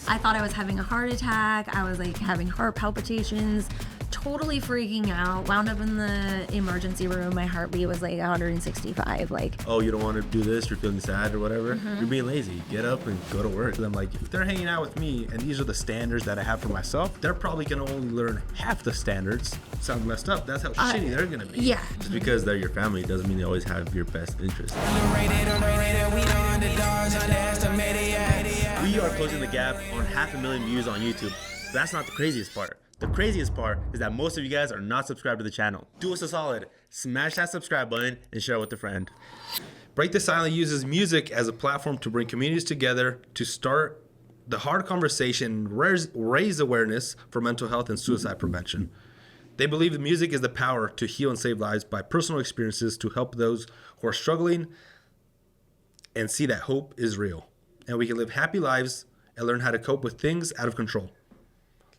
I thought I was having a heart attack. I was like having heart palpitations, totally freaking out. Wound up in the emergency room. My heartbeat was like 165. Like, oh, you don't want to do this? You're feeling sad or whatever? You're being lazy. Get up and go to work. And I'm like, if they're hanging out with me and these are the standards that I have for myself, they're probably going to only learn half the standards. Sounds messed up. That's how shitty they're going to be. Yeah. Just because they're your family doesn't mean they always have your best interest. We are closing the gap on 500,000 views on YouTube. That's not the craziest part. The craziest part is that most of you guys are not subscribed to the channel. Do us a solid. Smash that subscribe button and share it with a friend. Break the Silence uses music as a platform to bring communities together to start the hard conversation, raise awareness for mental health and suicide prevention. They believe the music is the power to heal and save lives by personal experiences to help those who are struggling and see that hope is real. And we can live happy lives and learn how to cope with things out of control.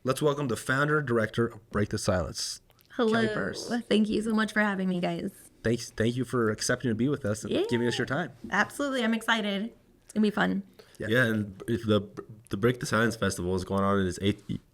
Let's welcome the founder and director of Break the Silence. Hello. Thank you so much for having me, guys. Thank you for accepting to be with us and giving us your time. Absolutely. I'm excited. It's going to be fun. Yeah, and the Break the Silence Festival is going on in its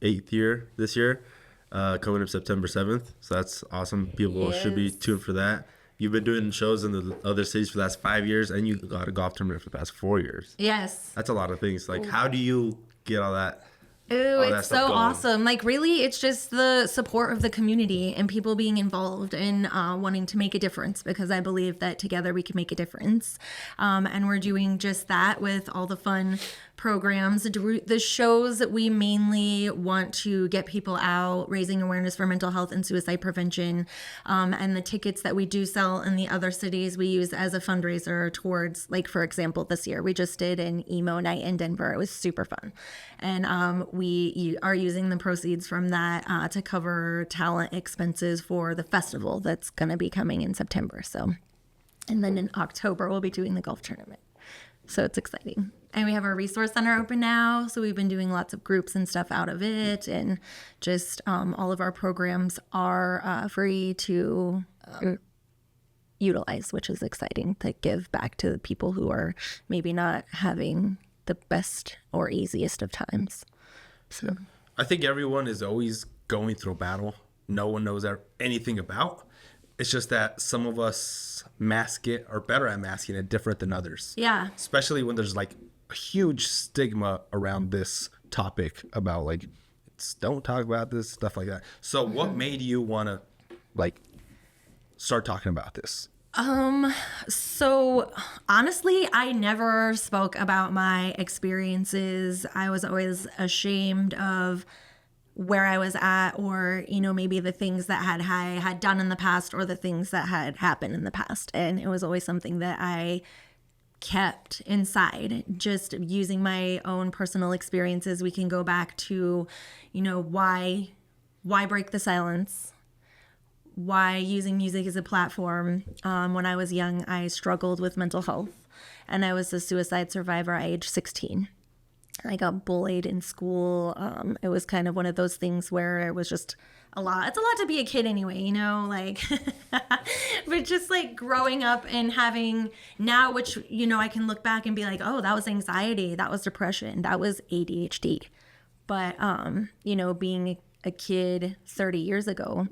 eighth year this year, coming up September 7th. So that's awesome. People should be tuned for that. You've been doing shows in the other cities for the last 5 years, and you got a golf tournament for the past 4 years. Yes. That's a lot of things. Like, how do you get all that? Ooh, it's so awesome. Like, really, it's just the support of the community and people being involved and wanting to make a difference, because I believe that together we can make a difference. And we're doing just that with all the fun programs. The shows that we mainly want to get people out, raising awareness for mental health and suicide prevention. And the tickets that we do sell in the other cities, we use as a fundraiser towards, like, for example, this year, we just did an emo night in Denver. It was super fun. And we are using the proceeds from that to cover talent expenses for the festival that's going to be coming in September. So, and then in October, we'll be doing the golf tournament. So it's exciting. And we have our resource center open now. So we've been doing lots of groups and stuff out of it. And just all of our programs are free to utilize, which is exciting to give back to the people who are maybe not having the best or easiest of times. So I think everyone is always going through a battle no one knows anything about. It's just that some of us mask it, or better at masking it, different than others. Yeah. Especially when there's like a huge stigma around this topic about like, don't talk about this, stuff like that. So what made you want to like start talking about this? So honestly, I never spoke about my experiences. I was always ashamed of where I was at, or, you know, maybe the things that I had done in the past, or the things that had happened in the past. And it was always something that I kept inside, just using my own personal experiences. We can go back to, you know, why break the silence? Why using music as a platform? When I was young, I struggled with mental health, and I was a suicide survivor at age 16. I got bullied in school. It was kind of one of those things where it was just a lot. It's a lot to be a kid anyway, you know, like, but just like growing up and having now, which, you know, I can look back and be like, oh, that was anxiety. That was depression. That was ADHD. But, you know, being a kid 30 years ago,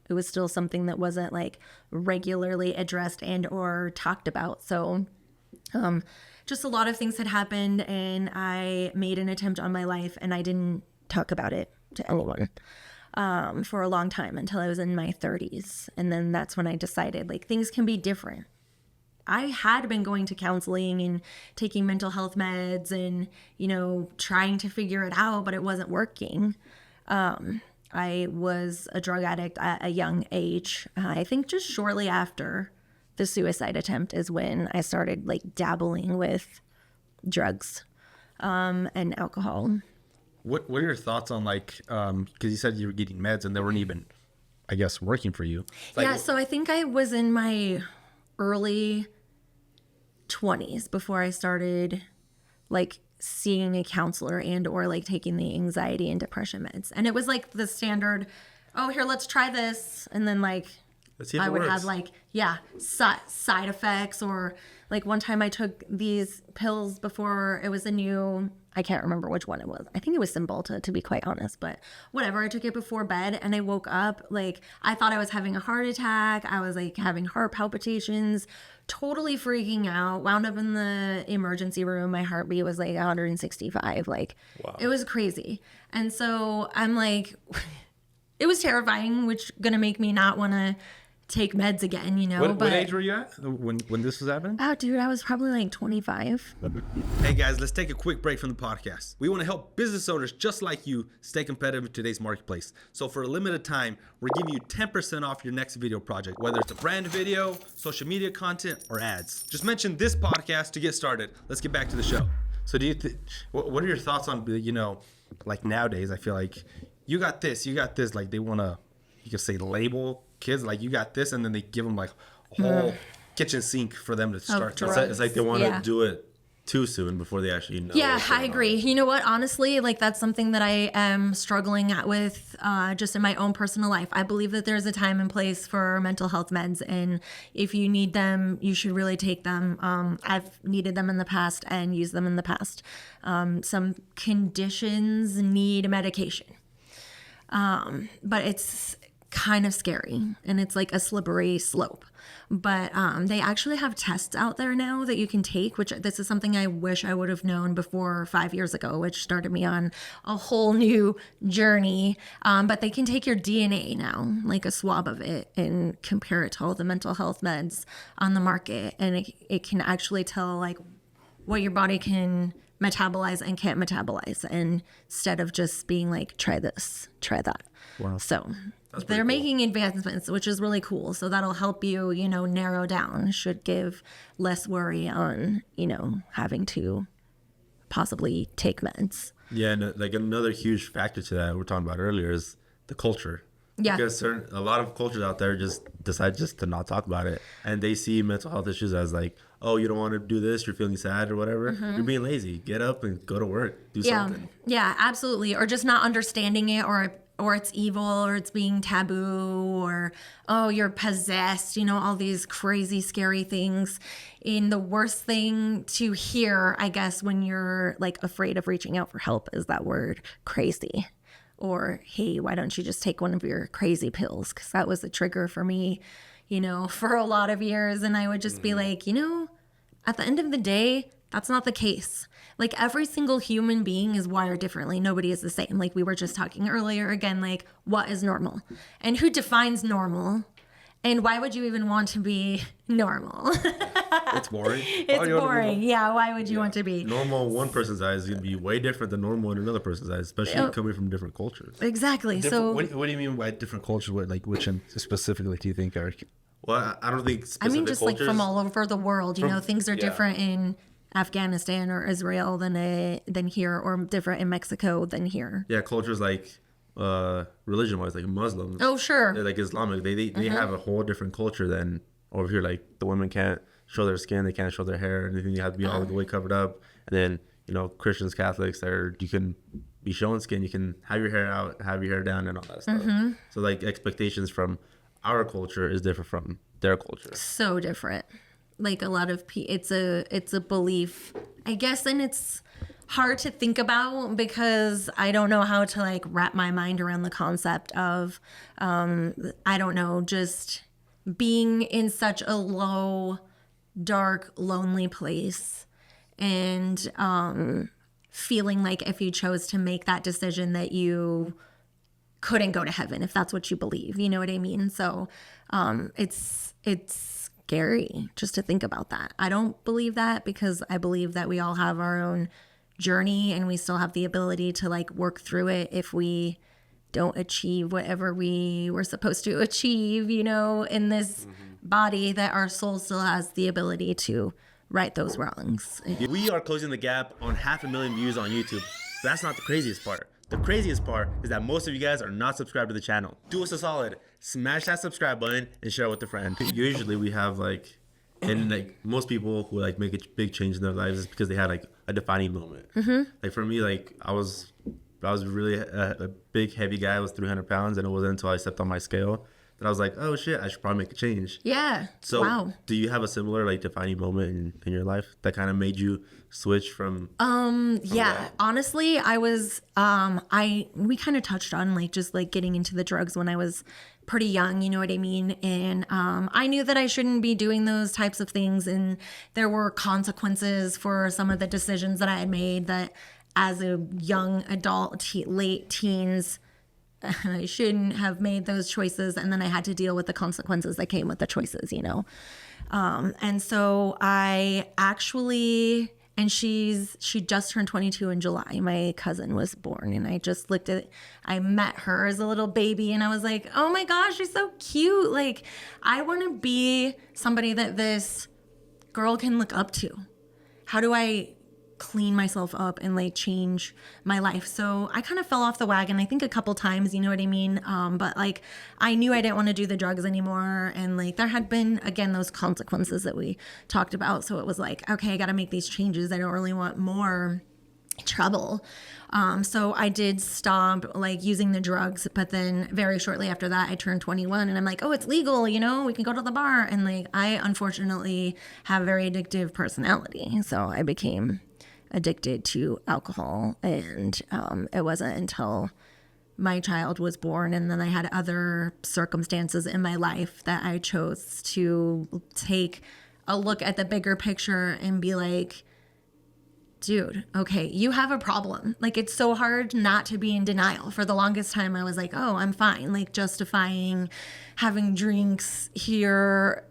it was still something that wasn't like regularly addressed and or talked about. So, just a lot of things had happened, and I made an attempt on my life, and I didn't talk about it to anyone for a long time until I was in my 30s. And then that's when I decided, like, things can be different. I had been going to counseling and taking mental health meds and, you know, trying to figure it out, but it wasn't working. I was a drug addict at a young age. I think just shortly after the suicide attempt is when I started like dabbling with drugs and alcohol. What are your thoughts on like, because you said you were getting meds and they weren't even, I guess, working for you. Like, yeah, so I think I was in my early 20s before I started like seeing a counselor and or like taking the anxiety and depression meds. And it was like the standard, oh, here, let's try this. And then like, let's see if I it would works. have like, side effects, or Like one time I took these pills before it was a new, I can't remember which one it was. I think it was Cymbalta, to be quite honest, but whatever. I took it before bed and I woke up like I thought I was having a heart attack. I was like having heart palpitations, totally freaking out. Wound up in the emergency room. My heartbeat was like 165. Like It was crazy. And so I'm like, it was terrifying, which gonna make me not want to take meds again, you know. What age were you at when this was happening? Oh, dude, I was probably like 25. Hey guys, let's take a quick break from the podcast. We want to help business owners just like you stay competitive in today's marketplace. So for a limited time, we're giving you 10% off your next video project, whether it's a brand video, social media content, or ads. Just mention this podcast to get started. Let's get back to the show. So what are your thoughts on, like nowadays, I feel like you got this, like they want to, you could say label kids, like you got this, and then they give them like a whole kitchen sink for them to start. It's like they want to do it too soon before they actually know. Yeah, I agree. You know what? Honestly, like that's something that I am struggling with just in my own personal life. I believe that there's a time and place for mental health meds, and if you need them, you should really take them. I've needed them in the past and used them in the past. Some conditions need medication, but it's kind of scary and it's like a slippery slope. But they actually have tests out there now that you can take, which this is something I wish I would have known before 5 years ago, which started me on a whole new journey. But they can take your DNA now, like a swab of it, and compare it to all the mental health meds on the market. And it can actually tell like what your body can metabolize and can't metabolize, and instead of just being like, try this, try that. Wow. So they're making advancements, which is really cool. So that'll help you, narrow down, should give less worry on, having to possibly take meds. Yeah, and like another huge factor to that we were talking about earlier is the culture. Yeah. Because a lot of cultures out there just decide just to not talk about it. And they see mental health issues as like, oh, you don't want to do this, you're feeling sad or whatever. Mm-hmm. You're being lazy. Get up and go to work. Do something. Yeah, absolutely. Or just not understanding it, or it's evil, or it's being taboo, or, oh, you're possessed, all these crazy, scary things. And the worst thing to hear, I guess, when you're like afraid of reaching out for help is that word crazy. Or, hey, why don't you just take one of your crazy pills? Because that was a trigger for me, for a lot of years. And I would just be like, at the end of the day, that's not the case. Like every single human being is wired differently. Nobody is the same. Like we were just talking earlier, again, like what is normal? And who defines normal? And why would you even want to be normal? It's boring. It's boring. Yeah, why would you want to be? Normal in one person's eyes is going to be way different than normal in another person's eyes, especially coming from different cultures. Exactly. So what do you mean by different cultures? Which specifically do you think, Eric? Well, I don't think specific just cultures, like from all over the world, things are different in Afghanistan or Israel than here, or different in Mexico than here. Yeah, cultures like religion-wise, like Muslims. Oh, sure. They're like Islamic. They have a whole different culture than over here. Like the women can't show their skin, they can't show their hair, anything. They have to be all the way covered up. And then Christians, Catholics, you can be showing skin, you can have your hair out, have your hair down, and all that stuff. Mm-hmm. So like expectations from our culture is different from their culture. So different. Like a lot of it's a belief, I guess, and it's hard to think about because I don't know how to like wrap my mind around the concept of I don't know, just being in such a low, dark, lonely place, and feeling like if you chose to make that decision that you couldn't go to heaven, if that's what you believe, you know what I mean? So it's scary just to think about that. I don't believe that, because I believe that we all have our own journey and we still have the ability to like work through it if we don't achieve whatever we were supposed to achieve, in this body, that our soul still has the ability to right those wrongs. We are closing the gap on 500,000 views on YouTube. That's not the craziest part. The craziest part is that most of you guys are not subscribed to the channel. Do us a solid, smash that subscribe button and share it with a friend. Usually we have most people who like make a big change in their lives is because they had like a defining moment. Mm-hmm. Like for me, like I was really a big heavy guy. I was 300 pounds, and it wasn't until I stepped on my scale that I was like, oh shit, I should probably make a change. Yeah. So wow. do you have a similar like defining moment in your life that kind of made you switch from Yeah, that? honestly, I was we kind of touched on like just like getting into the drugs when I was pretty young, you know what I mean? And I knew that I shouldn't be doing those types of things, and there were consequences for some of the decisions that I had made that as a young adult, late teens, I shouldn't have made those choices, and then I had to deal with the consequences that came with the choices, you know? And so I actually, and she just turned 22 in July. My cousin was born, and I met her as a little baby, and I was like, oh my gosh, she's so cute. Like, I want to be somebody that this girl can look up to. How do I clean myself up and like change my life? So I kind of fell off the wagon, I think a couple times, you know what I mean? But like I knew I didn't want to do the drugs anymore, and like there had been again those consequences that we talked about. So it was like, okay, I got to make these changes. I don't really want more trouble. So I did stop like using the drugs, but then very shortly after that I turned 21, and I'm like, oh, it's legal, you know, we can go to the bar. And like I unfortunately have a very addictive personality, so I became addicted to alcohol. And it wasn't until my child was born and then I had other circumstances in my life that I chose to take a look at the bigger picture and be like, dude, okay, you have a problem. Like, it's so hard not to be in denial. For the longest time I was like, oh, I'm fine, like justifying having drinks here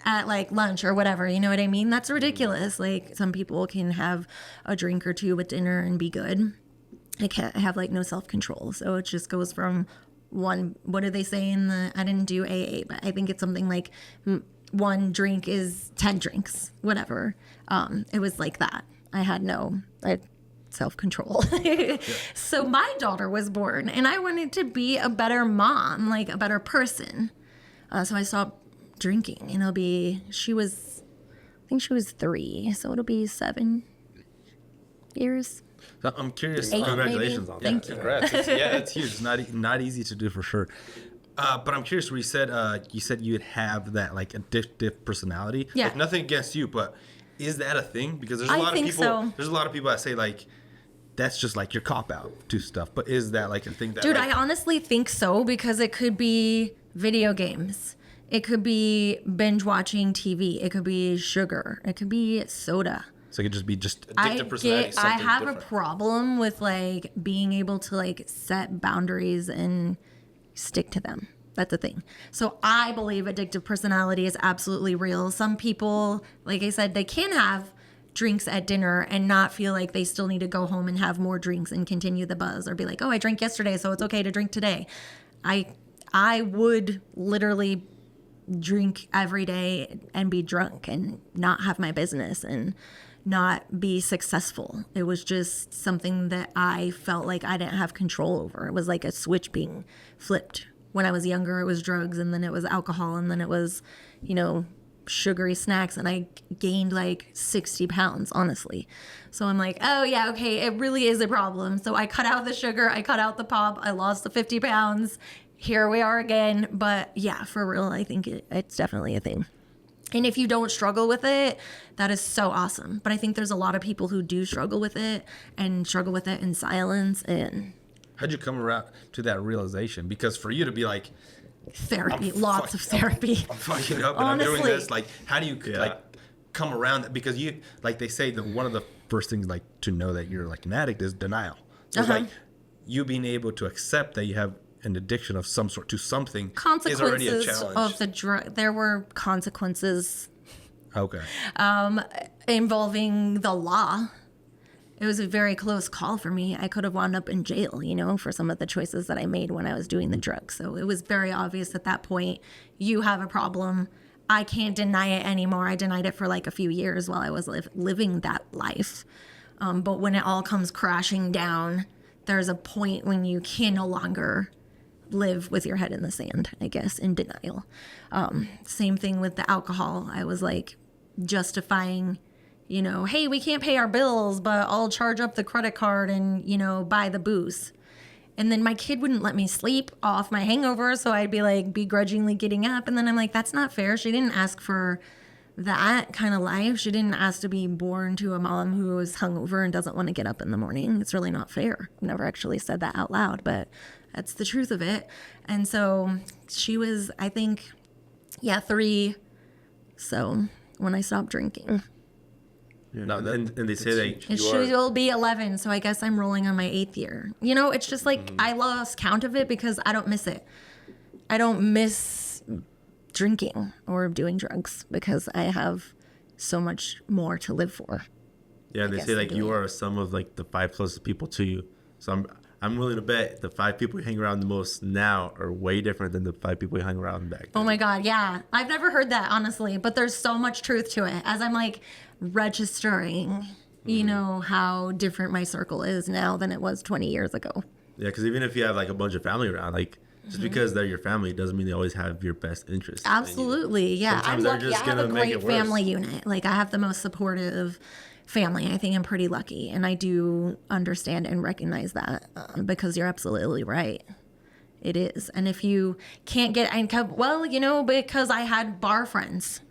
at like lunch or whatever, you know what I mean? That's ridiculous. Like, some people can have a drink or two with dinner and be good. I can't have like no self-control. So it just goes from one, what do they say in the, I didn't do AA, but I think it's something like one drink is 10 drinks, whatever. It was like that. I had self-control. So my daughter was born, and I wanted to be a better mom, like a better person. So I stopped drinking, and I think she was 3, so it'll be 7 years. So I'm curious. 8, Congratulations maybe. on that. Thank you. Congrats. It's huge. It's not easy to do for sure. But I'm curious where you said you'd have that like addictive personality. Yeah. Like, nothing against you, but is that a thing? Because there's a lot of think people. so. There's a lot of people that say like that's just like your cop out to stuff. But is that like a thing that? Dude, like, I honestly think so, because it could be video games. It could be binge watching TV. It could be sugar. It could be soda. So it could just be addictive personality. I have different. a problem with like being able to like set boundaries and stick to them. That's the thing. So I believe addictive personality is absolutely real. Some people, like I said, they can have drinks at dinner and not feel like they still need to go home and have more drinks and continue the buzz, or be like, oh, I drank yesterday, so it's okay to drink today. I would literally drink every day and be drunk and not have my business and not be successful. It was just something that I felt like I didn't have control over. It was like a switch being flipped. When I was younger, it was drugs, and then it was alcohol, and then it was, you know, sugary snacks, and I gained like 60 pounds, honestly. So I'm like, oh yeah, okay, it really is a problem. So I cut out the sugar, I cut out the pop, I lost the 50 pounds. Here we are again. But yeah, for real, I think it's definitely a thing. And if you don't struggle with it, that is so awesome. But I think there's a lot of people who do struggle with it, and struggle with it in silence. And how'd you come around to that realization? Because for you to be like, therapy, lots of therapy. I'm fucking up and Honestly. I'm doing this. Like, how do you like come around that? Because you, like they say that one of the first things like to know that you're like an addict is denial. So it's like you being able to accept that you have an addiction of some sort to something is already a Consequences challenge. of the drug. There were consequences Okay. involving the law. It was a very close call for me. I could have wound up in jail, you know, for some of the choices that I made when I was doing the drugs. So it was very obvious at that point, you have a problem. I can't deny it anymore. I denied it for like a few years while I was living that life. But when it all comes crashing down, there's a point when you can no longer live with your head in the sand, I guess, in denial. Same thing with the alcohol. I was like justifying, you know, hey, we can't pay our bills, but I'll charge up the credit card and, you know, buy the booze. And then my kid wouldn't let me sleep off my hangover. So I'd be like begrudgingly getting up. And then I'm like, that's not fair. She didn't ask for that kind of life. She didn't ask to be born to a mom who is hungover and doesn't want to get up in the morning. It's really not fair. I've never actually said that out loud, but that's the truth of it. And so she was, I think, 3. So when I stopped drinking. Yeah. No, and they say that And she will be 11, so I guess I'm rolling on my 8th year. You know, it's just like I lost count of it because I don't miss it. I don't miss drinking or doing drugs because I have so much more to live for. Yeah, they say like you are some of like the 5 closest people to you. So I'm willing to bet the 5 people you hang around the most now are way different than the 5 people you hang around back then. Oh my God, yeah. I've never heard that, honestly, but there's so much truth to it. As I'm like registering, you know, how different my circle is now than it was 20 years ago. Yeah, because even if you have like a bunch of family around, like just because they're your family doesn't mean they always have your best interests. Absolutely, yeah. I'm Sometimes they're lucky. just I have a gonna make great it worse. family unit. Like I have the most supportive family. I think I'm pretty lucky, and I do understand and recognize that because you're absolutely right. It is. And if you can't get, well, you know, because I had bar friends.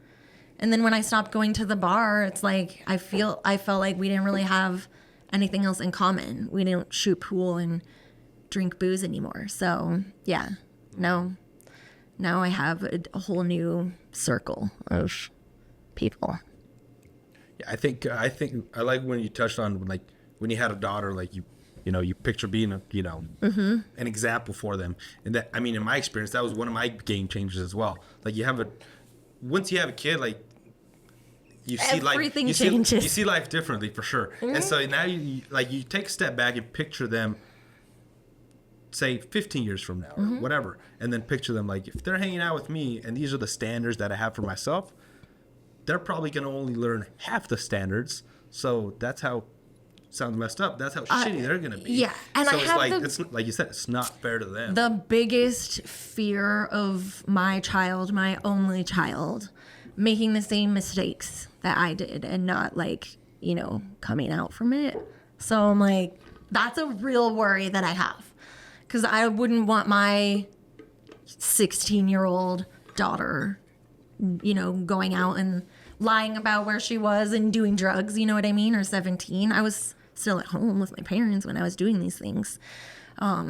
And then when I stopped going to the bar, it's like I felt like we didn't really have anything else in common. We didn't shoot pool and drink booze anymore. So yeah, no. Now I have a whole new circle of people. Yeah, I think I like when you touched on like when you had a daughter, like you know, you picture being a, you know, an example for them. And that, I mean, in my experience, that was one of my game changers as well. Like once you have a kid, like you see Everything life, changes. you see life differently for sure. And so now you take a step back and picture them, say 15 years from now or whatever, and then picture them like if they're hanging out with me and these are the standards that I have for myself, they're probably going to only learn half the standards. So that's how, sounds messed up, that's how shitty they're going to be. Yeah. And so I it's have like, it's like you said, it's not fair to them. the biggest fear of my child, my only child, making the same mistakes that I did and not like, you know, coming out from it. So I'm like, that's a real worry that I have. Because I wouldn't want my 16-year-old daughter, you know, going out and lying about where she was and doing drugs, you know what I mean? Or 17. I was still at home with my parents when I was doing these things.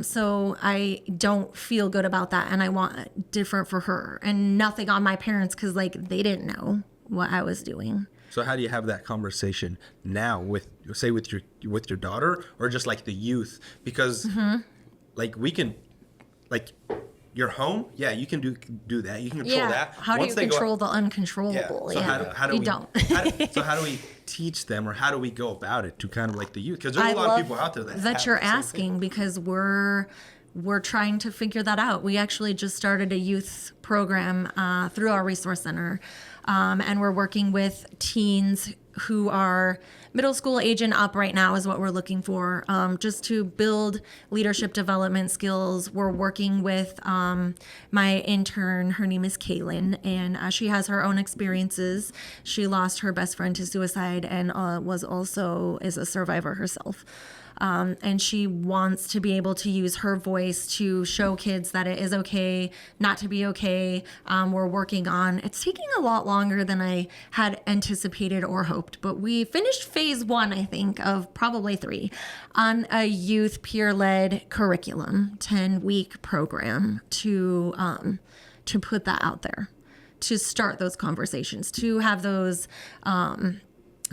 So I don't feel good about that. And I want different for her and nothing on my parents because like they didn't know what I was doing. So how do you have that conversation now with your daughter or just like the youth? Because like we can, like your home, yeah, you can do that. You can control that. How do you control the uncontrollable? So how do you we, don't. So how do we teach them, or how do we go about it to kind of like the youth? Because there's a lot of people out there that you're asking because we're trying to figure that out. We actually just started a youth program through our resource center, and we're working with teens who are middle school age and up right now is what we're looking for, just to build leadership development skills. We're working with my intern. Her name is Kaylin, and she has her own experiences. She lost her best friend to suicide and is a survivor herself. And she wants to be able to use her voice to show kids that it is okay not to be okay. We're working on, it's taking a lot longer than I had anticipated or hoped, but we finished phase 1, I think, of probably 3 on a youth peer-led curriculum, 10-week program to put that out there, to start those conversations, to have those,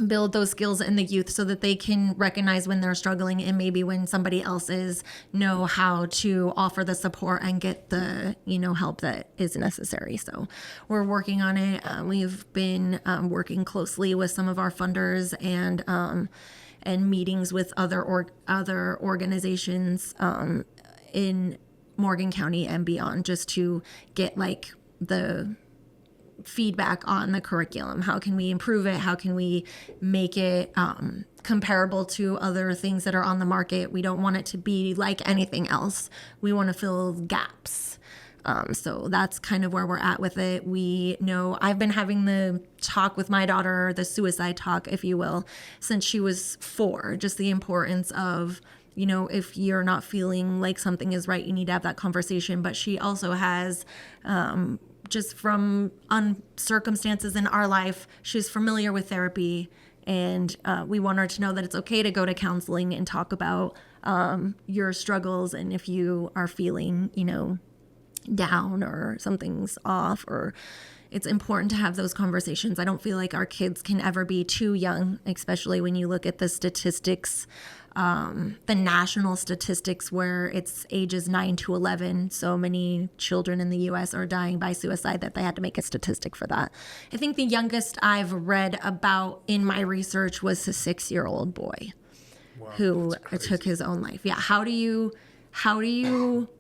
build those skills in the youth so that they can recognize when they're struggling and maybe when somebody else is, know how to offer the support and get the, you know, help that is necessary. So we're working on it. We've been working closely with some of our funders and meetings with other organizations in Morgan County and beyond, just to get like the feedback on the curriculum. How can we improve it? How can we make it comparable to other things that are on the market? We don't want it to be like anything else. We want to fill gaps. So that's kind of where we're at with it. We know I've been having the talk with my daughter, the suicide talk, if you will, since she was 4, just the importance of if you're not feeling like something is right, you need to have that conversation. But she also has, just from circumstances in our life, she's familiar with therapy. And we want her to know that it's okay to go to counseling and talk about your struggles. And if you are feeling, down or something's off, or it's important to have those conversations. I don't feel like our kids can ever be too young, especially when you look at the statistics, the national statistics where it's ages 9 to 11. So many children in the U.S. are dying by suicide that they had to make a statistic for that. I think the youngest I've read about in my research was a 6-year-old boy who took his own life. Yeah. How do you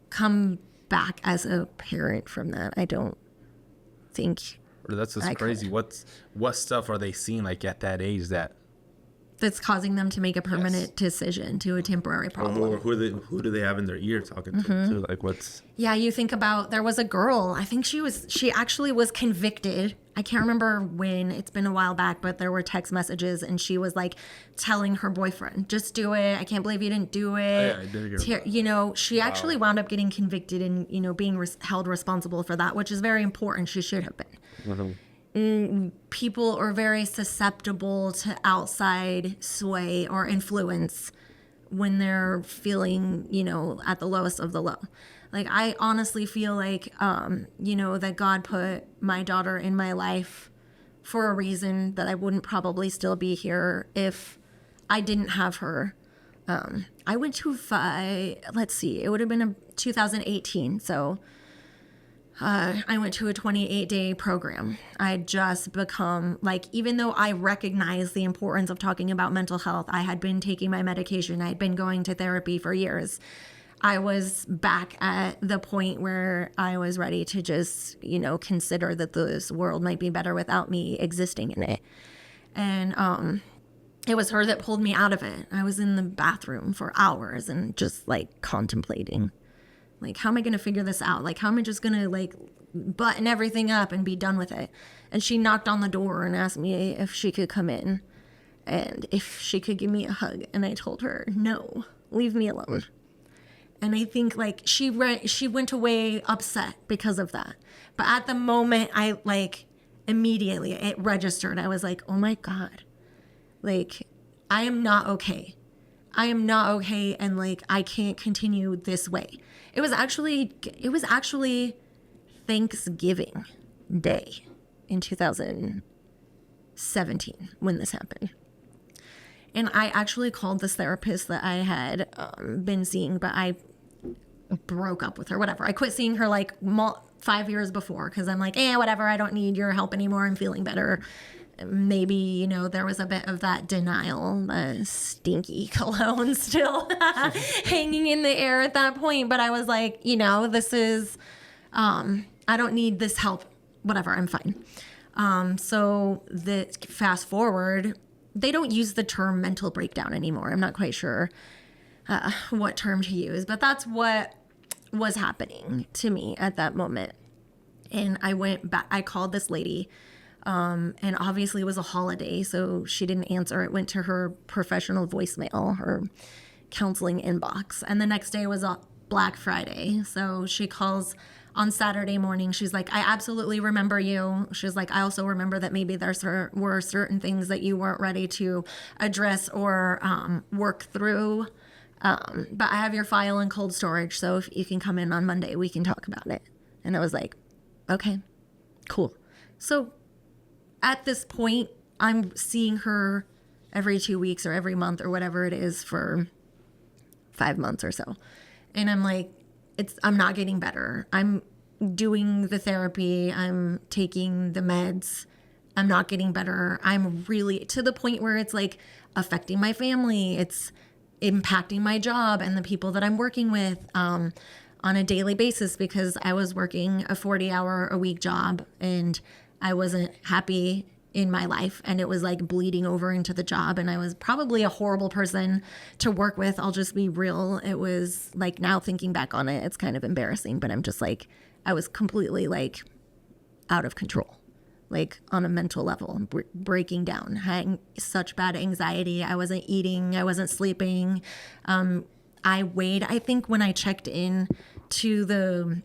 come back as a parent from that? I don't think That's just crazy. What stuff are they seeing like at that age that's causing them to make a permanent decision to a temporary problem? Or who do they have in their ear talking to? Too? Like what's? Yeah, you think about, there was a girl, I think she actually was convicted. I can't remember when, it's been a while back, but there were text messages and she was like telling her boyfriend, just do it. I can't believe you didn't do it. Yeah, I did hear that. She actually wound up getting convicted and, being held responsible for that, which is very important. She should have been. People are very susceptible to outside sway or influence when they're feeling, at the lowest of the low. Like, I honestly feel like, that God put my daughter in my life for a reason, that I wouldn't probably still be here if I didn't have her. I went to it would have been 2018. So I went to a 28-day program. I had just become, even though I recognize the importance of talking about mental health, I had been taking my medication. I had been going to therapy for years. I was back at the point where I was ready to just, consider that this world might be better without me existing in it. And it was her that pulled me out of it. I was in the bathroom for hours and just contemplating. How am I going to figure this out? How am I just going to button everything up and be done with it? And she knocked on the door and asked me if she could come in and if she could give me a hug. And I told her, no, leave me alone. And I think she went away upset because of that. But at the moment, I immediately it registered. I was like, oh my God, I am not okay. I am not okay. And I can't continue this way. It was actually Thanksgiving Day in 2017 when this happened. And I actually called this therapist that I had been seeing, but I broke up with her, whatever. I quit seeing her 5 years before because I'm whatever, I don't need your help anymore. I'm feeling better. Maybe, there was a bit of that denial, stinky cologne still hanging in the air at that point. But I was like, this is, I don't need this help. Whatever, I'm fine. So the fast forward, they don't use the term mental breakdown anymore. I'm not quite sure what term to use, but that's what was happening to me at that moment. And I went back, I called this lady. And obviously it was a holiday, so she didn't answer. It went to her professional voicemail, her counseling inbox. And the next day was a Black Friday. So she calls on Saturday morning. She's like, I absolutely remember you. She's like, I also remember that maybe there were certain things that you weren't ready to address or work through. But I have your file in cold storage. So if you can come in on Monday, we can talk about it. And I was like, okay, cool. So at this point, I'm seeing her every 2 weeks or every month or whatever it is for 5 months or so. And I'm like, I'm not getting better. I'm doing the therapy. I'm taking the meds. I'm not getting better. I'm really to the point where it's affecting my family. It's impacting my job and the people that I'm working with on a daily basis because I was working a 40-hour-a-week job and I wasn't happy in my life and it was bleeding over into the job and I was probably a horrible person to work with. I'll just be real. It was now thinking back on it, it's kind of embarrassing, but I'm just I was completely out of control, on a mental level, breaking down, having such bad anxiety. I wasn't eating, I wasn't sleeping. I weighed, I think when I checked in to the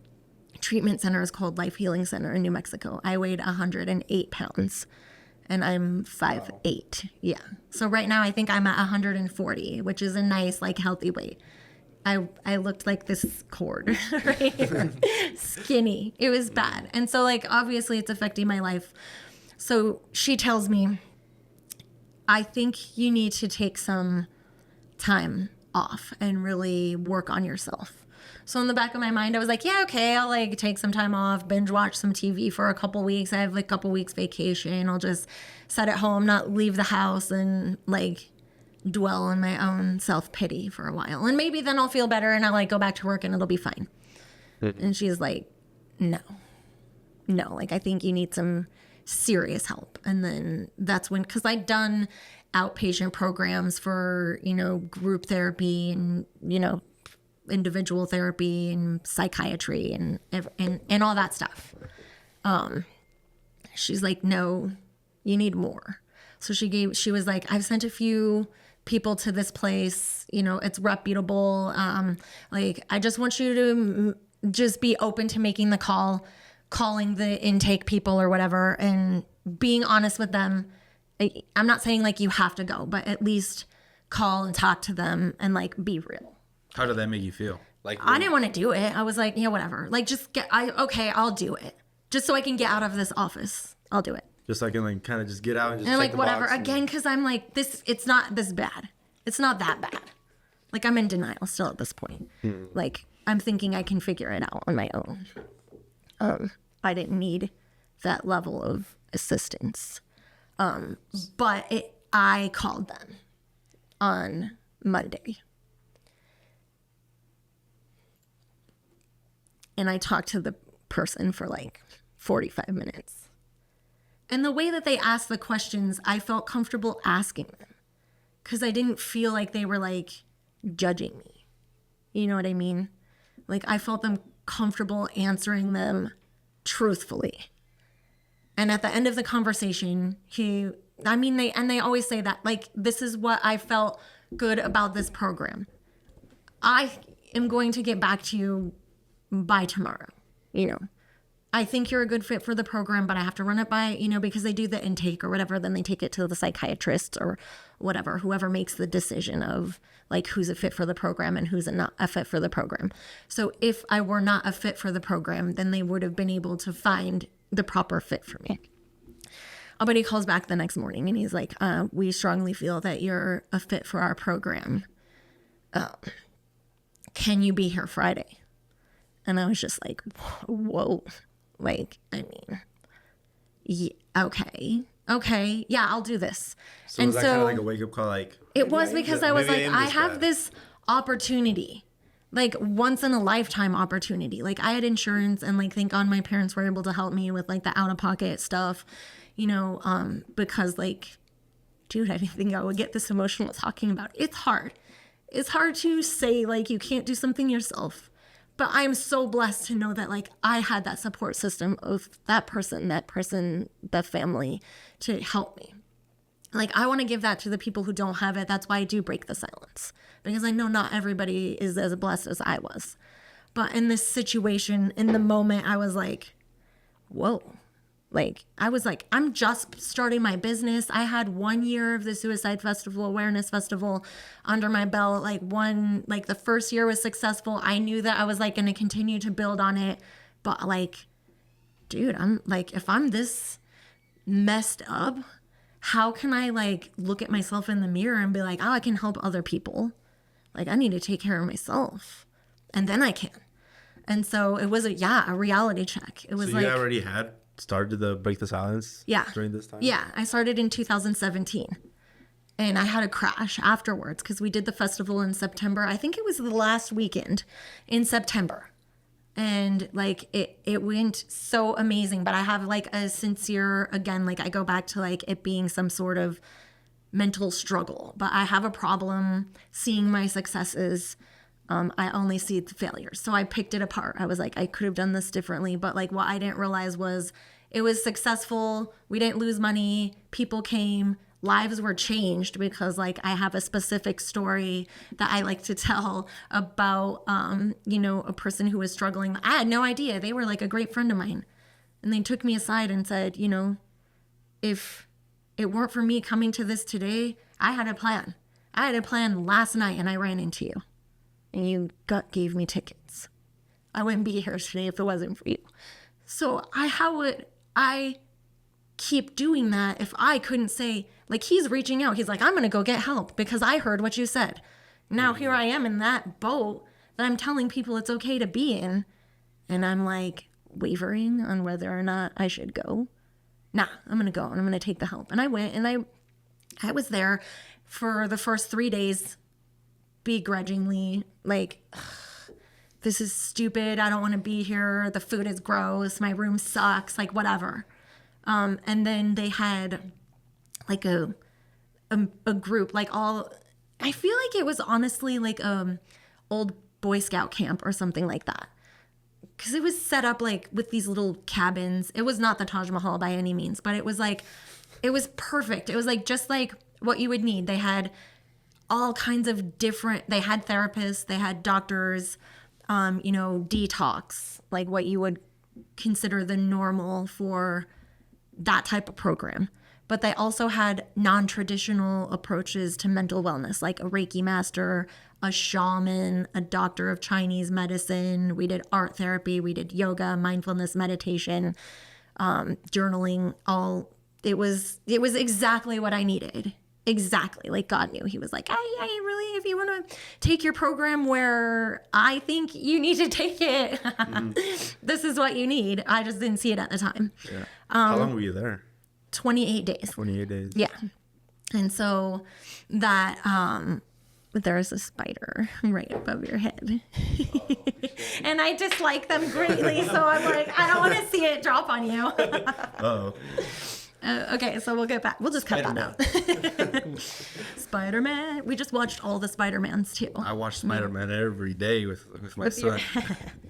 treatment center, is called Life Healing Center in New Mexico, I weighed 108 pounds. And I'm 5'8". Yeah. So right now I think I'm at 140, which is a nice, like, healthy weight. I looked like this cord, right? Skinny. It was bad. And so, like, obviously it's affecting my life. So she tells me, I think you need to take some time off and really work on yourself. So in the back of my mind, I was like, yeah, okay, I'll like take some time off, binge watch some TV for a couple weeks. I have like a couple weeks vacation. I'll just sit at home, not leave the house, and like dwell in my own self-pity for a while. And maybe then I'll feel better and I'll like go back to work and it'll be fine. And she's like, no, like I think you need some serious help. And then that's when, because I'd done outpatient programs for, you know, group therapy and, you know, individual therapy and psychiatry and all that stuff. She's like, no, you need more. So she was like, I've sent a few people to this place, you know, it's reputable. Like, I just want you to just be open to making the call, calling the intake people or whatever, and being honest with them. I'm not saying like you have to go, but at least call and talk to them and like be real. How did that make you feel? Like, I didn't want to do it. I was like, yeah, whatever. Like, I'll do it. Just so I can get out of this office. I'll do it. Just so I can like kind of just get out and just and check like the whatever. box Again, because I'm like, it's not this bad. It's not that bad. Like, I'm in denial still at this point. Like, I'm thinking I can figure it out on my own. I didn't need that level of assistance. But I called them on Monday. And I talked to the person for like 45 minutes. And the way that they asked the questions, I felt comfortable asking them. Because I didn't feel like they were like judging me. You know what I mean? Like, I felt them comfortable answering them truthfully. And at the end of the conversation, they always say that, like, this is what I felt good about this program. I am going to get back to you by tomorrow. You know, I think you're a good fit for the program, but I have to run it by, you know, because they do the intake or whatever, then they take it to the psychiatrist or whatever, whoever makes the decision of like who's a fit for the program and who's not a fit for the program. So if I were not a fit for the program, then they would have been able to find the proper fit for me. But he calls back the next morning and he's like, we strongly feel that you're a fit for our program. Can you be here Friday? And I was just like, whoa, like, I mean, yeah, okay, yeah, I'll do this. So was that kind of like a wake up call? Like, it was, because I was like, I have bad. this opportunity, like once in a lifetime opportunity. Like, I had insurance and like, thank God my parents were able to help me with like the out of pocket stuff, you know, because like, dude, I didn't think I would get this emotional talking about it. It's hard. It's hard to say like you can't do something yourself. But I'm so blessed to know that like I had that support system of that person, the family to help me. Like, I want to give that to the people who don't have it. That's why I do break the silence, because I know not everybody is as blessed as I was. But in this situation, in the moment, I was like, whoa. Like, I was like, I'm just starting my business. I had 1 year of the Suicide Festival, Awareness Festival under my belt. Like the first year was successful. I knew that I was like going to continue to build on it. But like, dude, I'm like, if I'm this messed up, how can I like look at myself in the mirror and be like, oh, I can help other people. Like, I need to take care of myself and then I can. And so it was a reality check. It was so you already had started the Break the Silence during this time? Yeah, I started in 2017. And I had a crash afterwards because we did the festival in September. I think it was the last weekend in September. And like it went so amazing. But I have like a sincere, again, like I go back to like it being some sort of mental struggle. But I have a problem seeing my successes. I only see the failures. So I picked it apart. I was like, I could have done this differently. But like what I didn't realize was it was successful. We didn't lose money. People came. lives were changed because like I have a specific story that I like to tell about, a person who was struggling. I had no idea. They were like a great friend of mine. And they took me aside and said, if it weren't for me coming to this today, I had a plan. I had a plan last night and I ran into you. And you gave me tickets. I wouldn't be here today if it wasn't for you. So how would I keep doing that if I couldn't say, like, he's reaching out. He's like, I'm going to go get help because I heard what you said. Now here I am in that boat that I'm telling people it's okay to be in. And I'm like wavering on whether or not I should go. Nah, I'm going to go and I'm going to take the help. And I went and I was there for the first 3 days begrudgingly, like, this is stupid. I don't want to be here. The food is gross. My room sucks, like whatever. And then they had like a group, like I feel like it was honestly like old Boy Scout camp or something like that. Because it was set up like with these little cabins. It was not the Taj Mahal by any means, but it was perfect. It was like just like what you would need. They had all kinds of they had therapists, they had doctors, detox, like what you would consider the normal for that type of program. But they also had non-traditional approaches to mental wellness, like a Reiki master, a shaman, a doctor of Chinese medicine. We did art therapy, we did yoga, mindfulness, meditation, journaling. It was exactly what I needed. Exactly. Like God knew. He was like, hey, really, if you want to take your program where I think you need to take it, this is what you need. I just didn't see it at the time. Yeah. How long were you there? 28 days. 28 days. Yeah. And so that, there's a spider right above your head. And I dislike them greatly. So I'm like, I don't want to see it drop on you. Uh-oh. Okay, so we'll get back. We'll just cut that out. Spider-Man. We just watched all the Spider-Mans too. I watch Spider-Man every day with my son.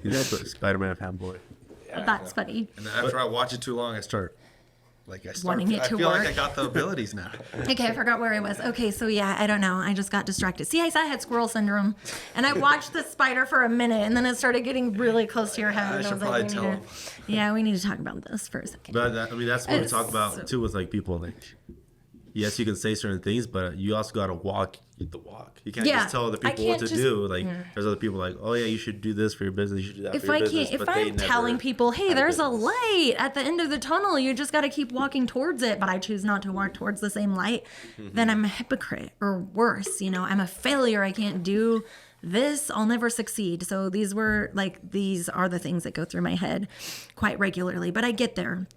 He's also a Spider-Man fanboy. Yeah, That's funny. And then after I watch it too long, I Wanting it to feel like work. I got the abilities now. Okay, I forgot where I was. Okay, so yeah, I don't know. I just got distracted. See, I said I had squirrel syndrome, and I watched the spider for a minute, and then it started getting really close to your head. I And should was probably like, tell him. yeah, we need to talk about this for a second. But that's what we talk about So- too with like people like, yes, you can say certain things, but you also got to walk the walk. You can't Yeah, just tell other I people what can't to just- do. Like there's other people like, oh yeah, you should do this for your business. You should do that If for your I business. can't, if but they I'm never telling people, hey, had there's a business. light at the end of the tunnel, you just got to keep walking towards it, but I choose not to walk towards the same light, then I'm a hypocrite, or worse, I'm a failure. I can't do this. I'll never succeed. So these are the things that go through my head quite regularly, but I get there.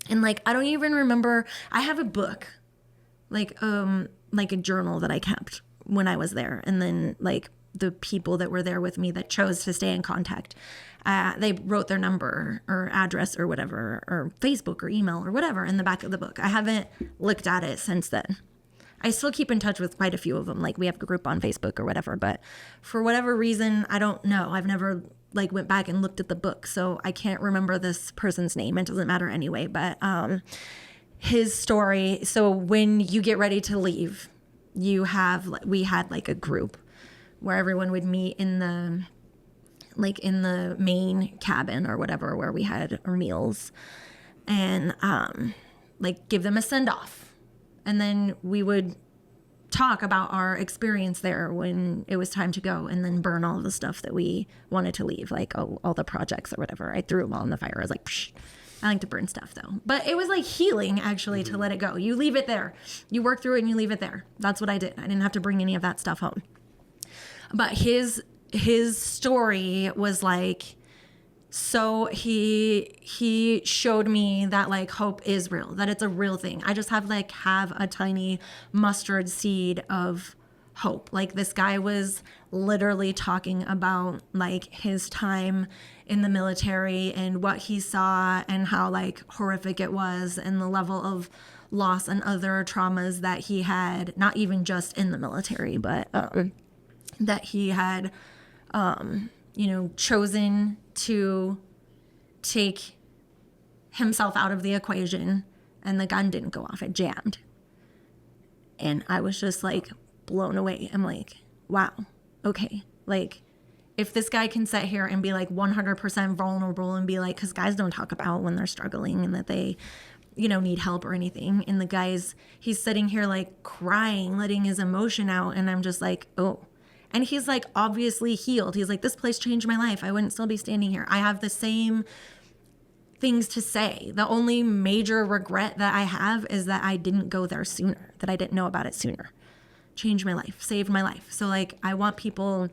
And like, I don't even remember, I have a book, like a journal that I kept when I was there. And then like the people that were there with me that chose to stay in contact, they wrote their number or address or whatever, or Facebook or email or whatever in the back of the book. I haven't looked at it since then. I still keep in touch with quite a few of them. Like we have a group on Facebook or whatever, but for whatever reason, I don't know. I've never like went back and looked at the book. So I can't remember this person's name. It doesn't matter anyway, but, his story. So when you get ready to leave, we had like a group where everyone would meet in the main cabin or whatever, where we had our meals, and like give them a send off. And then we would talk about our experience there when it was time to go, and then burn all the stuff that we wanted to leave, like all the projects or whatever. I threw them all in the fire. I was like, psh. I like to burn stuff though. But it was like healing actually to let it go. You leave it there. You work through it and you leave it there. That's what I did. I didn't have to bring any of that stuff home. But his story was like, so he showed me that like hope is real, that it's a real thing. I just have a tiny mustard seed of hope. Like this guy was literally talking about like his time in the military and what he saw and how like horrific it was, and the level of loss and other traumas that he had, not even just in the military, but that he had chosen to take himself out of the equation, and the gun didn't go off, it jammed. And I was just like blown away. I'm like, wow, okay. Like, if this guy can sit here and be like 100% vulnerable and be like, because guys don't talk about when they're struggling and that they, need help or anything. And the guy's, he's sitting here like crying, letting his emotion out. And I'm just like, oh. And he's like obviously healed. He's like, this place changed my life. I wouldn't still be standing here. I have the same things to say. The only major regret that I have is that I didn't go there sooner, that I didn't know about it sooner. Changed my life, saved my life. So like, I want people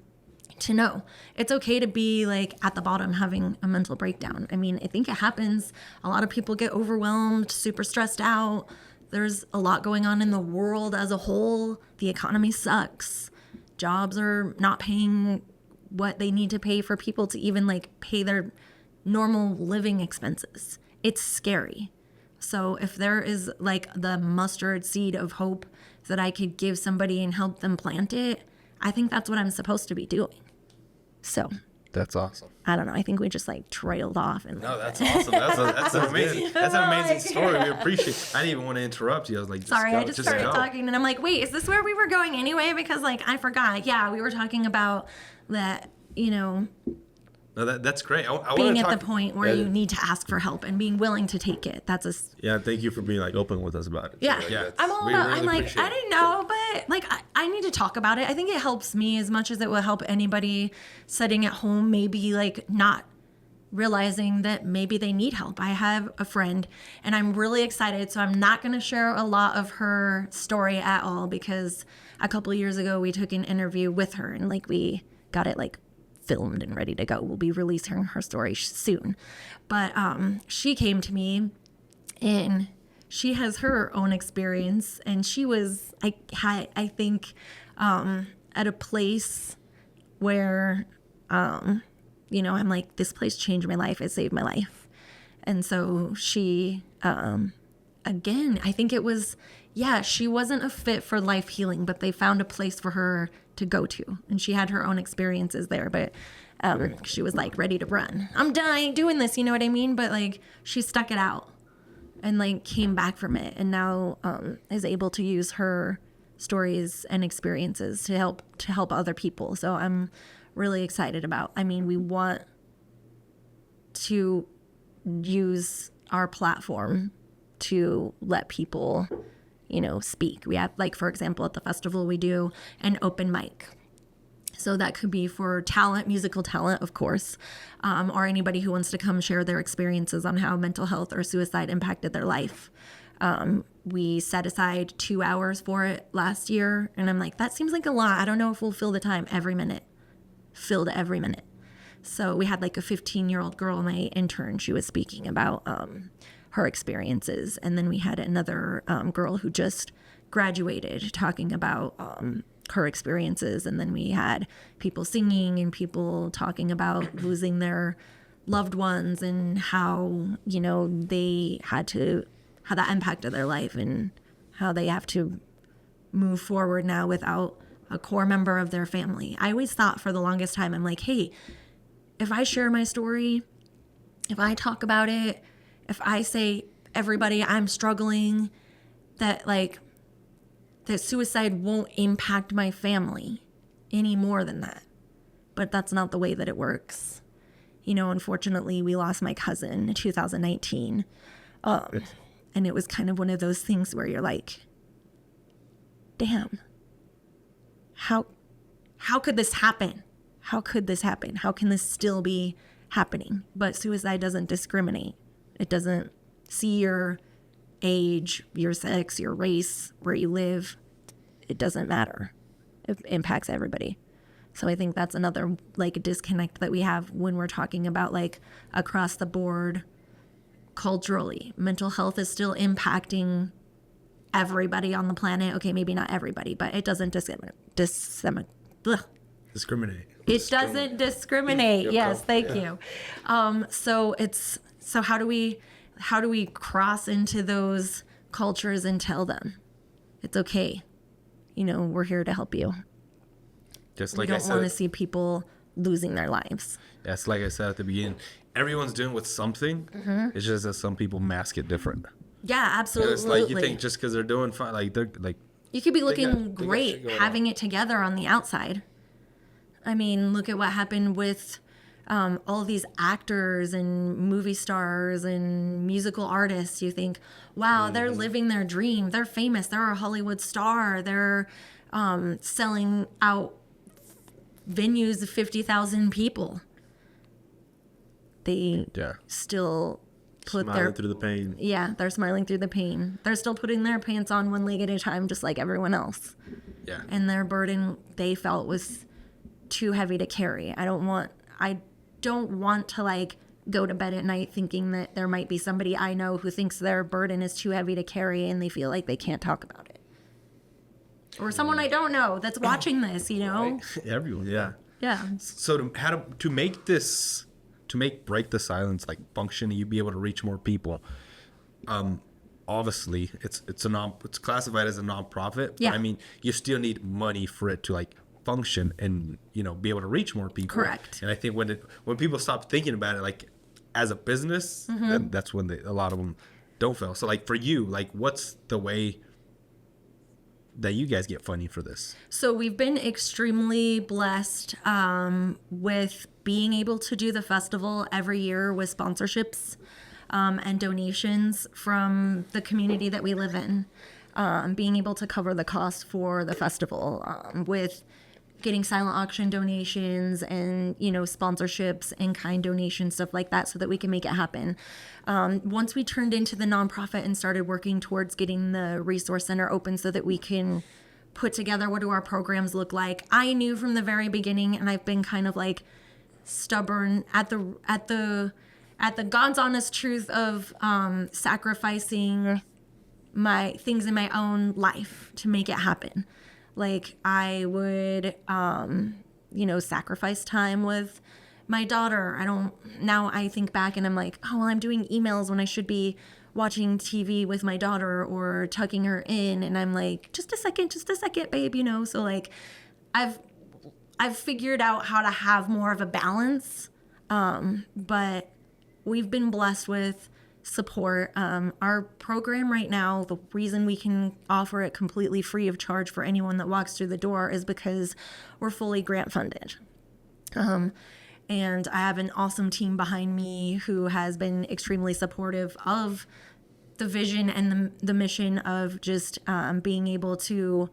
to know it's okay to be like at the bottom having a mental breakdown. I mean, I think it happens. A lot of people get overwhelmed, super stressed out. There's a lot going on in the world as a whole. The economy sucks. Jobs are not paying what they need to pay for people to even like pay their normal living expenses. It's scary. So if there is like the mustard seed of hope that I could give somebody and help them plant it, I think that's what I'm supposed to be doing. So That's awesome. I don't know. I think we just like trailed off. And No, that's awesome. That's an amazing. That's an amazing story. We appreciate it. I didn't even want to interrupt you. I was like, sorry, I just started talking and I'm like, wait, is this where we were going anyway? Because like I forgot. Yeah, we were talking about that, No, that's great. I being at the point where you need to ask for help and being willing to take it. That's a Yeah, thank you for being like open with us about it. yeah. Yeah, I'm all we about. really I'm like, appreciate I it. didn't know, but like I need to talk about it. I think it helps me as much as it will help anybody sitting at home, maybe like not realizing that maybe they need help. I have a friend and I'm really excited. So I'm not going to share a lot of her story at all because a couple of years ago we took an interview with her and like we got it like filmed and ready to go. We'll be releasing her story soon. But she came to me and she has her own experience and she was, I think, at a place where, I'm like, this place changed my life. It saved my life. And so she, again, I think it was, she wasn't a fit for life healing, but they found a place for her to go to. And she had her own experiences there, but she was like ready to run. I'm done. I ain't doing this. You know what I mean? But like she stuck it out and like came back from it and now is able to use her stories and experiences to help other people. So I'm really excited about. I mean, we want to use our platform to let people speak. We have, like, for example, at the festival, we do an open mic. So that could be for talent, musical talent, of course, or anybody who wants to come share their experiences on how mental health or suicide impacted their life. We set aside 2 hours for it last year. And I'm like, that seems like a lot. I don't know if we'll fill the time every minute. Filled every minute. So we had like a 15-year-old girl, my intern, she was speaking about her experiences. And then we had another girl who just graduated talking about her experiences. And then we had people singing and people talking about losing their loved ones and how, they had to, how that impacted their life and how they have to move forward now without a core member of their family. I always thought for the longest time, I'm like, hey, if I share my story, if I talk about it, if I say, everybody, I'm struggling, that suicide won't impact my family any more than that. But that's not the way that it works. Unfortunately, we lost my cousin in 2019. And it was kind of one of those things where you're like, damn, how could this happen? How could this happen? How can this still be happening? But suicide doesn't discriminate. It doesn't see your age, your sex, your race, where you live. It doesn't matter. It impacts everybody. So I think that's another disconnect that we have when we're talking about across the board culturally. Mental health is still impacting everybody on the planet. Okay, maybe not everybody, but it doesn't discriminate. It doesn't discriminate. Yes, thank you. So how do we cross into those cultures and tell them it's okay? We're here to help you. Just we like I don't want to said, see people losing their lives. that's like I said at the beginning. Everyone's doing with something. It's just that some people mask it different. Yeah, absolutely. And it's like you think just because they're doing fine, they're You could be got- looking they got shit great going having it together on the outside. I mean, look at what happened with all these actors and movie stars and musical artists. You think, wow, they're living their dream. They're famous. They're a Hollywood star. They're selling out venues of 50,000 people. They still put Smiling through the pain. Yeah, they're smiling through the pain. They're still putting their pants on one leg at a time, just like everyone else. Yeah. And their burden they felt was too heavy to carry. I don't want to like go to bed at night thinking that there might be somebody I know who thinks their burden is too heavy to carry and they feel like they can't talk about it. Or someone I don't know that's watching this, you know? Everyone, yeah. Yeah. So to make this, break the silence like function, you be able to reach more people. Obviously it's classified as a nonprofit. Yeah. But I mean, you still need money for it to like function and, you know, be able to reach more people. Correct. And I think when people stop thinking about it like as a business, then that's when a lot of them don't fail. So like for you, like what's the way that you guys get funding for this? So we've been extremely blessed with being able to do the festival every year with sponsorships and donations from the community that we live in. Being able to cover the cost for the festival with getting silent auction donations and, you know, sponsorships and kind donations, stuff like that, so that we can make it happen. Once we turned into the nonprofit and started working towards getting the resource center open so that we can put together what do our programs look like, I knew from the very beginning, and I've been kind of like stubborn at the God's honest truth of sacrificing my things in my own life to make it happen. Like I would, you know, sacrifice time with my daughter. Now I think back and I'm like, oh, well, I'm doing emails when I should be watching TV with my daughter or tucking her in. And I'm like, just a second, babe, you know? So like I've figured out how to have more of a balance. But we've been blessed with support. Our program right now, the reason we can offer it completely free of charge for anyone that walks through the door is because we're fully grant funded. And I have an awesome team behind me who has been extremely supportive of the vision and the mission of just being able to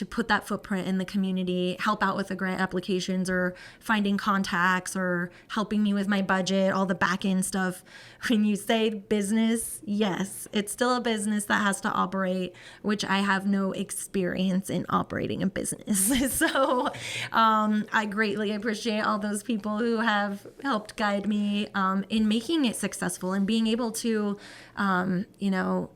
put that footprint in the community, help out with the grant applications or finding contacts or helping me with my budget, all the back end stuff. When you say business, yes, it's still a business that has to operate, which I have no experience in operating a business. So I greatly appreciate all those people who have helped guide me in making it successful and being able to, you know,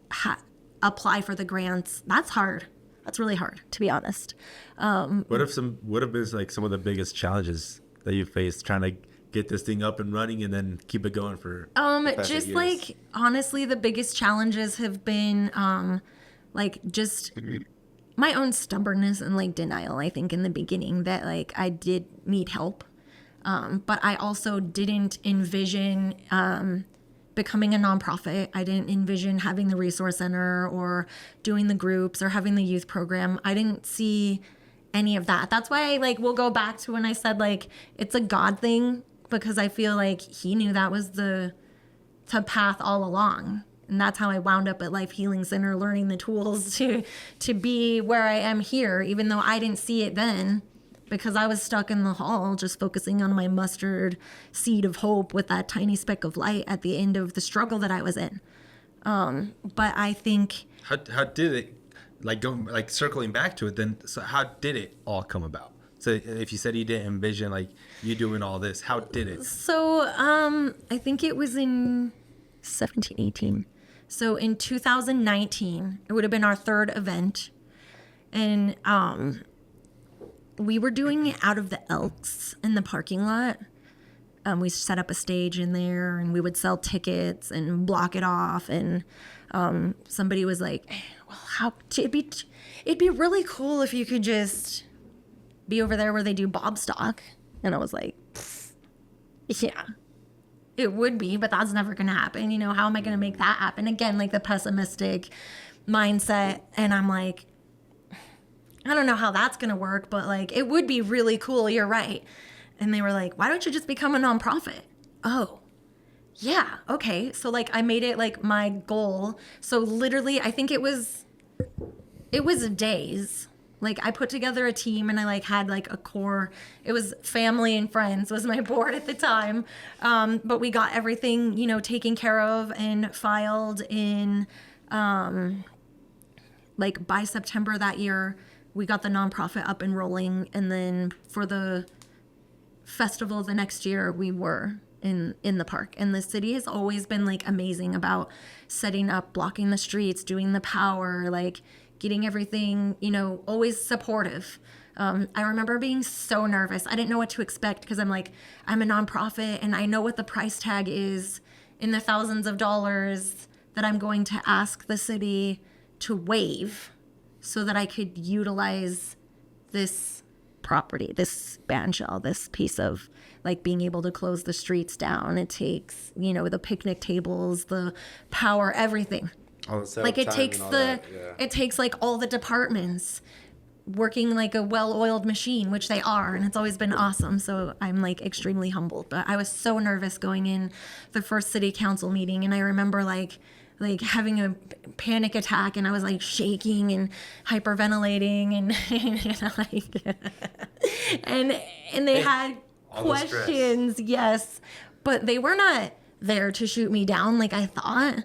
apply for the grants. That's hard. That's really hard, to be honest. What have been like some of the biggest challenges that you faced trying to get this thing up and running and then keep it going for the past 8 just years? like honestly, the biggest challenges have been like just my own stubbornness and like denial. I think in the beginning that like I did need help, but I also didn't envision becoming a nonprofit. I didn't envision having the resource center or doing the groups or having the youth program. I didn't see any of that. That's why we'll go back to when I said it's a God thing, because I feel like he knew that was the path all along. And that's how I wound up at Life Healing Center, learning the tools to be where I am here, even though I didn't see it then, because I was stuck in the hall just focusing on my mustard seed of hope with that tiny speck of light at the end of the struggle that I was in. But I think... How did it, circling back to it then, so how did it all come about? So if you said you didn't envision you doing all this, how did it? So I think it was in 17, 18. So in 2019, it would have been our third event. And we were doing it out of the Elks in the parking lot. We set up a stage in there and we would sell tickets and block it off. And somebody was like, well, it'd be really cool if you could just be over there where they do Bobstock. And I was like, yeah, it would be, but that's never going to happen. How am I going to make that happen? Again, the pessimistic mindset. And I'm like, I don't know how that's going to work, but like, it would be really cool. You're right. And they were like, why don't you just become a nonprofit? Oh, yeah. Okay. So like, I made it like my goal. So literally, I think it was days. Like, I put together a team and I like had like a core. It was family and friends was my board at the time. But we got everything, you know, taken care of and filed in, like by September that year, we got the nonprofit up and rolling. And then for the festival the next year, we were in the park. And the city has always been like amazing about setting up, blocking the streets, doing the power, like getting everything, you know, always supportive. I remember being so nervous. I didn't know what to expect because I'm like, I'm a nonprofit and I know what the price tag is in the thousands of dollars that I'm going to ask the city to waive so that I could utilize this property, this band shell, this piece of like being able to close the streets down. It takes, you know, the picnic tables, the power, everything. Like it takes it takes like all the departments working like a well-oiled machine, which they are, and it's always been awesome. So I'm like extremely humbled. But I was so nervous going in the first city council meeting, and I remember like having a panic attack, and I was like shaking and hyperventilating, and they had questions, yes, but they were not there to shoot me down like I thought.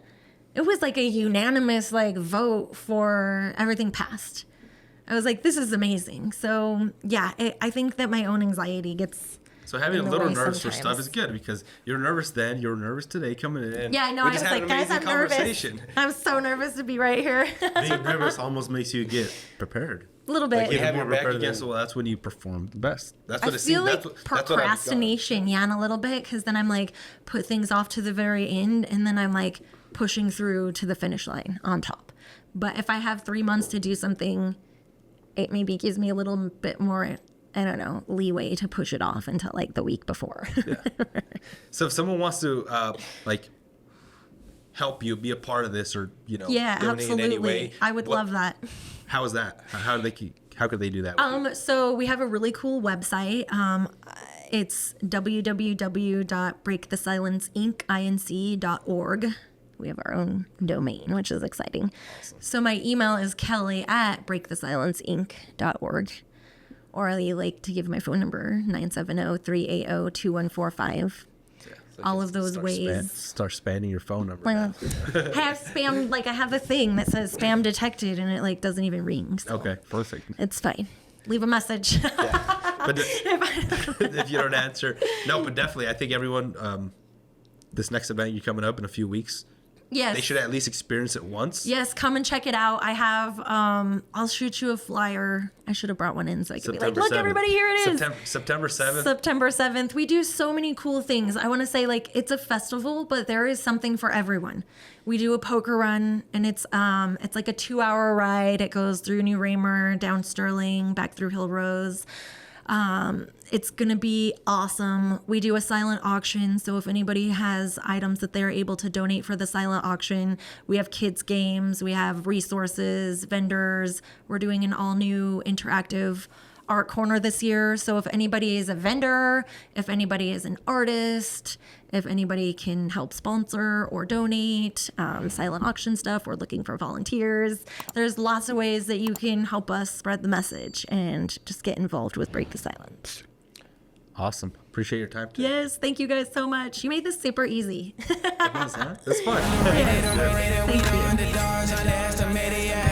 It was like a unanimous like vote for everything passed. I was like, this is amazing. So yeah, I think that my own anxiety gets. So having a little nerves for stuff is good because you're nervous then, you're nervous today coming in. Yeah, I know. I was like, guys, I'm nervous. I'm so nervous to be right here. Being nervous almost makes you get prepared. A little bit. Like you have your back against, well, that's when you perform the best. That's what I feel like procrastination, yeah, and a little bit, because then I'm like, put things off to the very end, and then I'm like pushing through to the finish line on top. But if I have 3 months to do something, it maybe gives me a little bit more, I don't know, leeway to push it off until like the week before. Yeah. So if someone wants to like help you be a part of this, or you know, yeah, donate absolutely, in any way, I would love that. How is that? How could they do that? So we have a really cool website. It's www.breakthesilenceinc.org. We have our own domain, which is exciting. Awesome. So my email is kelly@breakthesilenceinc.org. Or I like to give my phone number, 970-380-2145. All of those ways. Start spamming your phone number. I have spam, like I have a thing that says spam detected, and it like doesn't even ring. So okay, perfect. It's fine. Leave a message. Yeah. But if you don't answer, no. But definitely, I think everyone, this next event you're coming up in a few weeks. Yes. They should at least experience it once. Yes, come and check it out. I have, I'll shoot you a flyer. I should have brought one in so I could be like, look, 7th. everybody, here it is. September 7th. September 7th. We do so many cool things. I want to say, like, it's a festival, but there is something for everyone. We do a poker run, and it's like a 2-hour ride. It goes through New Raymer, down Sterling, back through Hill Rose. It's going to be awesome. We do a silent auction. So if anybody has items that they're able to donate for the silent auction, we have kids games, we have resources, vendors. We're doing an all new interactive art corner this year. So if anybody is a vendor, if anybody is an artist, if anybody can help sponsor or donate silent auction stuff, we're looking for volunteers. There's lots of ways that you can help us spread the message and just get involved with Break the Silence. Awesome. Appreciate your time today. Yes, thank you guys so much. You made this super easy. It was, huh? It's fun. Yes. Thank you.